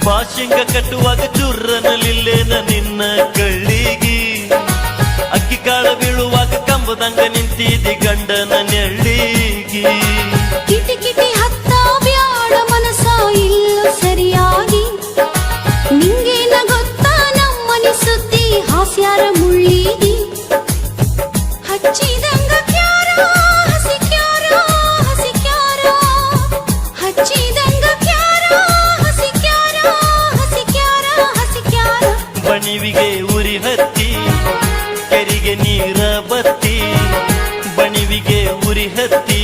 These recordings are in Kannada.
ಬಾಶಿಂಗ ಕಟ್ಟುವಾಗ ಚುರ್ರನಲಿಲ್ಲೇನ ನಿನ್ನ ಕಳ್ಳಿಗಿ, ಅಕ್ಕಿ ಕಾಳ ಬೀಳುವಾಗ ಕಂಬದಂಗ ನಿಂತಿದಿ ಗಂಡನ ನೆಳ್ಳಿಗಿ. ಕಿಟಿ ಕಿಟಿ ಹತ್ತ ಬ್ಯಾಡ ಮನಸ ಇಲ್ಲ ಸರಿಯಾಗಿ, ನಿಂಗೇನ ಗೊತ್ತಾ ನಮ್ಮನಿ ಸುದ್ದಿ ಹಾಸ್ಯಾರ ಮುಳ್ಳಿಗಿ. ಹಚ್ಚಿದಂಗ ಕ್ಯಾರ ಹಸಿ ಕ್ಯಾರ ಹಸಿ ಕ್ಯಾರ, ಹಚ್ಚಿದಂಗ ಕ್ಯಾರ ಹಸಿ ಕ್ಯಾರ ಹಸಿ ಕ್ಯಾರ ಹಸಿ ಕ್ಯಾರ. ಬಣಿವಿಗೆ ಉರಿ ಹತ್ತಿ ಕೆರಿಗೆ ನೀರ ಬತ್ತಿ, ಬಣಿವಿಗೆ ಉರಿ ಹತ್ತಿ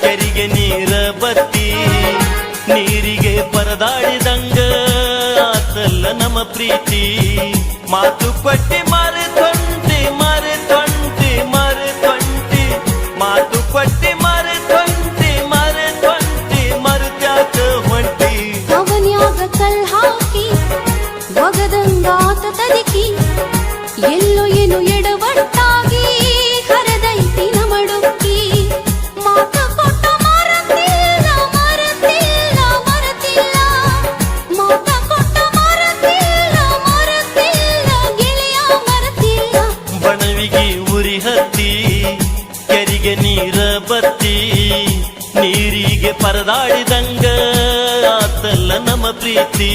ಕೆರಿಗೆ ನೀರ ಬತ್ತಿ, ನೀರಿಗೆ ಪರದಾಡಿದಂಗ ಆತಲ್ಲ ನಮ್ಮ ಪ್ರೀತಿ. ಮಾತು ಕೊಟ್ಟಿ ಮರೆತೊಂಟಿ ಮರೆತೊಂಟಿ ಮರೆತೊಂಟಿ, ಮಾತು ಕೊಟ್ಟಿ ಮರೆತೊಂಟಿ ಮರೆತೊಂಟಿ ಮರುತ್ಯಾಕ ಹೊಂಟಿ. ಅವನ್ಯಾಗ ಕಲ್ ಹಾಕಿ ಒಗದಂಗಾತ ತದಕಿ, ಎಲ್ಲೋ ಏನು ಎಡವಟ್ಟಾಗಿ ಹರದೈತಿ ನಮಡುಕ್ಕಿ. ಮಾತ ಕೊಟ್ಟ ಮರತಿಲ್ಲ ಮರತಿಲ್ಲ ಮರತಿಲ್ಲ, ಮಾತ ಕೊಟ್ಟ ಮರತಿಲ್ಲ ಮರತಿಲ್ಲ ಗೆಳೆಯ ಮರತಿಲ್ಲ. ಬಣವಿಗೆ ಉರಿ ಹತ್ತಿ ಕೆರಿಗೆ ನೀರ ಬತ್ತಿ, ನೀರಿಗೆ ಪರದಾಡಿದಂಗ ಆತಲ್ಲ ನಮ್ಮ ಪ್ರೀತಿ.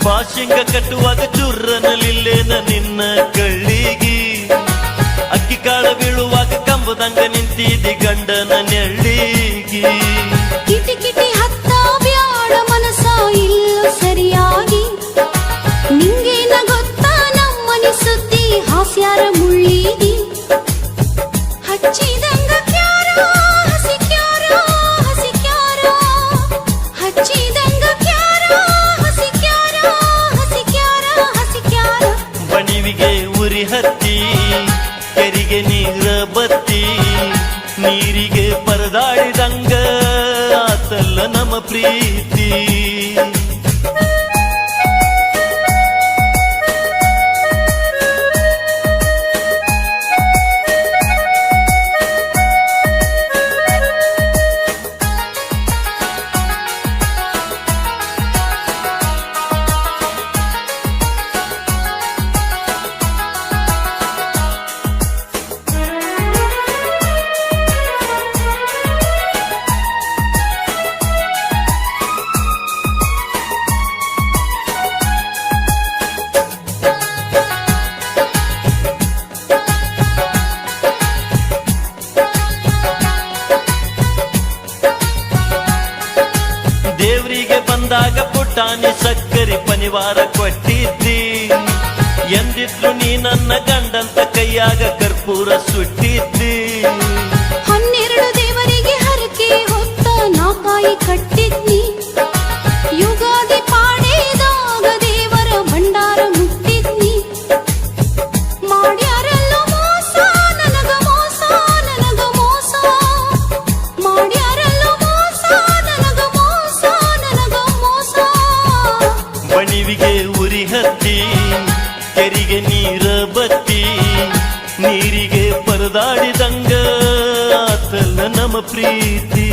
ಬಾಶಿಂಗ ಕಟ್ಟುವಾಗ ಚುರ್ರನಲಿಲ್ಲೇನ ನಿನ್ನ ಕಳ್ಳಿಗಿ, ಅಕ್ಕಿ ಕಾಳ ಬೀಳುವಾಗ ಕಂಬದಂಗ ನಿಂತಿದಿ ಗಂಡನ ನೆಳ್ಳಿಗಿ. ಕಿಟಿ ಕಿಟಿ ಹತ್ತ ಬ್ಯಾಡ ಮನಸ ಇಲ್ಲ ಸರಿಯಾಗಿ, ನಿಂಗೇನ ಗೊತ್ತಾ ನಮ್ಮನಿ ಸುದ್ದಿ ಹಾಸ್ಯಾರ ಮುಳ್ಳಿಗಿ. ಹಚ್ಚಿದಂಗ ಕ್ಯಾರ ಹಸಿ ಕ್ಯಾರ ಹಸಿ ಕ್ಯಾರ, ಹಚ್ಚಿದಂಗ ಕ್ಯಾರ ಹಸಿ ಕ್ಯಾರ ಹಸಿ ಕ್ಯಾರ ಹಸಿ ಕ್ಯಾರ. ಬಣಿವಿಗೆ ಉರಿ ಹತ್ತಿ ಕೆರಿಗೆ ನೀರ ಬತ್ತಿ, ನೀರಿಗೆ ಪರದಾಡಿದಂಗ ಆತಲ್ಲ ನಮ್ಮ ಪ್ರೀತಿ. ದೇವ್ರಿಗೆ ಬಂದಾಗ ಪುಟಾಣಿ ಸಕ್ಕರೆ ಪನಿವಾರ ಕೊಟ್ಟಿದ್ದಿ, ಎಂದಿದ್ರು ನೀ ನನ್ನ ಗಂಡಂತ ಕೈಯಾಗ ಕರ್ಪೂರ ಸುಟ್ಟಿದ್ದಿ. 12 ದೇವರಿಗೆ ಹರಕೆ ಹೊತ್ತ ನಾಕಾಯಿ ಕಟ್ಟಿದ್ನಿ, ಯುಗಾದಿ ಪಾಡೇದಾಗ ದೇವರ ಭಂಡಾರ ಮುಟ್ಟಿದ್ನಿ. ಮಾಡ್ಯಾರಲ್ಲೋ ಮೋಸ ನನಗ ಮೋಸ ನನಗ ಮೋಸ, ಮಾಡ್ಯಾರಲ್ಲೋ ಮೋಸ ನನಗ ಮೋಸ ನನಗ ಮೋಸ. ಬಣಿವಿಗೆ ಉರಿ ಹತ್ತಿ ಕೆರಿಗೆ ನೀರ ಬತ್ತಿ, ನೀರಿಗೆ ಪರದಾಡಿದಂಗ ಆತಲ್ಲ ನಮ್ಮ ಪ್ರೀತಿ.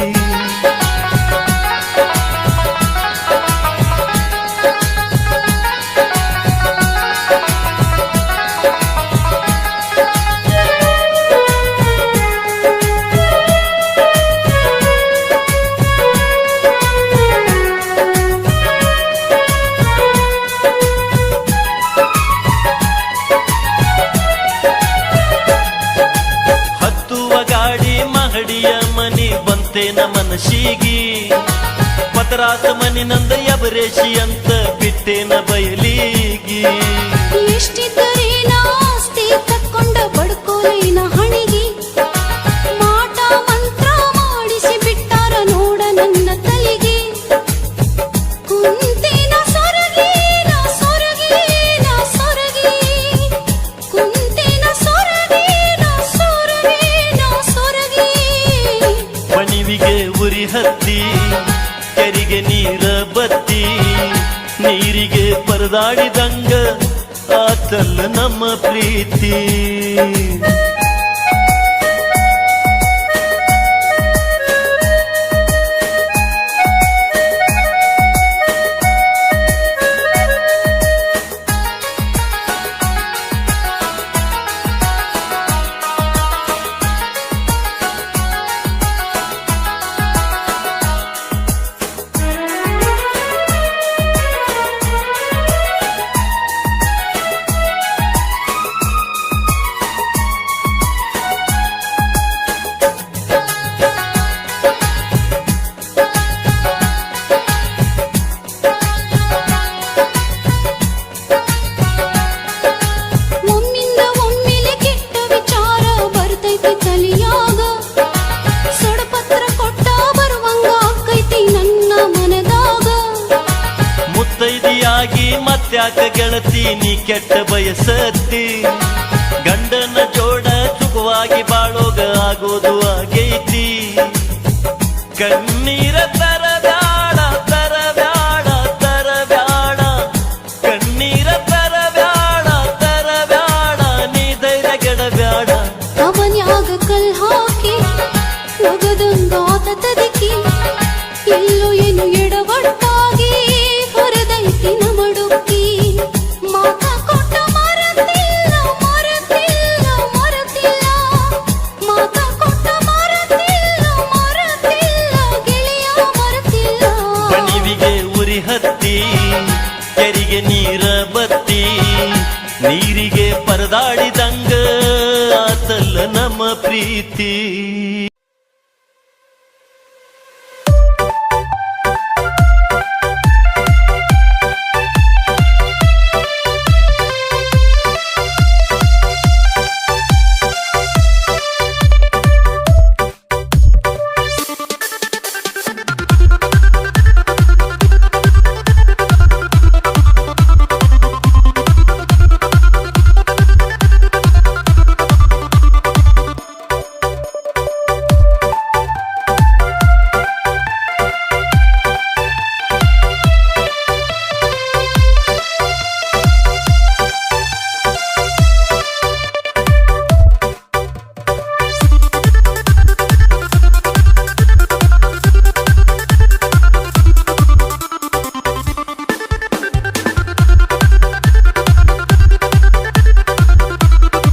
ಮಹಡಿಯ ಮನಿ ಬಂತೇನ ಮನಶಿಗಿ, ಪತರಾಸ ಮನಿ ನಂದ ಯಬರೇಶಿ ಅಂತ ಬಿಟ್ಟೇನ ಬಯಲಿಗಿ. ಎಷ್ಟಿದ್ದರೇನ ಆಸ್ತಿ ತಕ್ಕೊಂಡ ಬಡ್ಕೋಲೇನ ಹಣಿಗಿ, ಮಾಟ ಮಂತ್ರ ಮಾಡಿಸಿ ಬಿಟ್ಟಾರ ನೋಡ ನನ್ನ ತಲೆಗೆ. ಕುಂತೇನ ಸೊರಗೇನ ಸೊರಗೇನ ಸೊರ ಹತ್ತಿ ಕೆರಿಗೆ ನೀರ ಬತ್ತಿ ನೀರಿಗೆ ಪರದಾಡಿದಂಗ ಆತಲ್ಲ ನಮ್ಮ ಪ್ರೀತಿ ಒಮ್ಮಿಂದ ಒಮ್ಮೆಲೆ ಕೆಟ್ಟ ವಿಚಾರ ಬರ್ತೈತಿ ತಲಿಯಾಗ ಸಡಪತ್ರ ಕೊಟ್ಟ ಬರುವಂಗ ಆಕೈತಿ ನನ್ನ ಮನದಾಗ ಮುತ್ತೈದಿಯಾಗಿ ಮತ್ಯಾಕ ಗೆಳತಿ ನೀ ಕೆಟ್ಟ ಬಯಸತ್ತಿ ಗಂಡನ ಜೋಡ ಸುಖವಾಗಿ ಬಾಳೋಗ ಆಗೋದು ಆಗೈತಿ ಕಣ್ಣೀರ ತರಬ್ಯಾಡ ತರಬ್ಯಾಡ ತರಬ್ಯಾಡ ಕಣ್ಣೀರ ತರಬ್ಯಾಡ ತರಬ್ಯಾಡ ನೀ ಧೈರ್ಯ ಗೆಡಬ್ಯಾಡ ಅವನ್ಯಾಗ ಕಲ್ ಹಾಕಿ ಒಗದಂಗಾತ ತದಕಿ ಎಲ್ಲೋ ಏನು ಎಡವಟ್ಟಾಗಿ ಹೊರದೈತಿ ನಮಡುಕ್ಕಿ ಮಾತ ಕೊಟ್ಟ ಮರತಿಲ್ಲ ಮರತಿಲ್ಲ ಮರತಿಲ್ಲ ಮಾತ ಕೊಟ್ಟ ಮರತಿಲ್ಲ ಮರತಿಲ್ಲ ಗೆಳೆಯ ಮರತಿಲ್ಲ ಬಣಿವಿಗೆ ಉರಿ ಹತ್ತಿ ಕೆರಿಗೆ ನೀರ ಬತ್ತಿ ನೀರಿಗೆ ಪರದಾಡಿದಂಗ ಆತಲ್ಲ ನಮ್ಮ ಪ್ರೀತಿ